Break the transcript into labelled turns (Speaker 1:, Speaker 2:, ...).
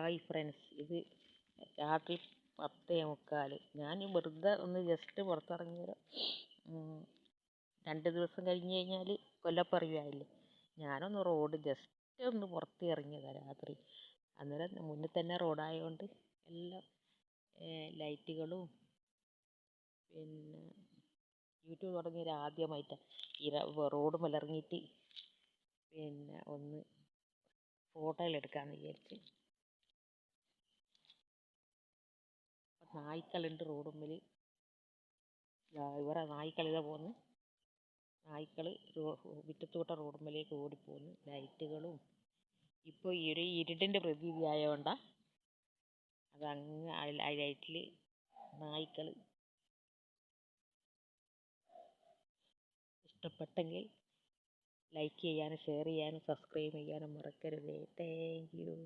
Speaker 1: Hi friends, ഇത് രാത്രി 10:45. ഞാൻ വെറുതെ ഒന്ന് ജസ്റ്റ് പുറത്തിറങ്ങിയത്. 2 ദിവസം കഴിഞ്ഞ് കഴിഞ്ഞാൽ കൊല്ലപ്പറിയായില്ലേ. ഞാനൊന്ന് റോഡ് ജസ്റ്റ് ഒന്ന് പുറത്ത് ഇറങ്ങിയതാണ് രാത്രി. അന്നേരം മുന്നിൽ തന്നെ റോഡായതുകൊണ്ട് എല്ലാം ലൈറ്റുകളും പിന്നെ യൂട്യൂബ് തുടങ്ങിയത് ആദ്യമായിട്ടാണ് ഈ റോഡ് മലർങ്ങിയിട്ട് പിന്നെ ഒന്ന് ഫോട്ടോയിലെടുക്കാമെന്ന് വിചാരിച്ച്. നായ്ക്കളുണ്ട് റോഡുമ്മിൽ. ഇവരെ നായ്ക്കളിതാ പോകുന്നു. നായ്ക്കൾ മുറ്റത്തൂട്ട റോഡുമ്മിലേക്ക് ഓടിപ്പോകുന്നു. ലൈറ്റുകളും ഇപ്പോൾ ഈ ഒരു ഇരുട്ടിൻ്റെ പ്രതീതി ആയതുകൊണ്ടാണ് അതങ്ങ് ആ ലൈറ്റിൽ നായ്ക്കൾ. ഇഷ്ടപ്പെട്ടെങ്കിൽ ലൈക്ക് ചെയ്യാനും ഷെയർ ചെയ്യാനും സബ്സ്ക്രൈബ് ചെയ്യാനും മറക്കരുതേ. Thank you.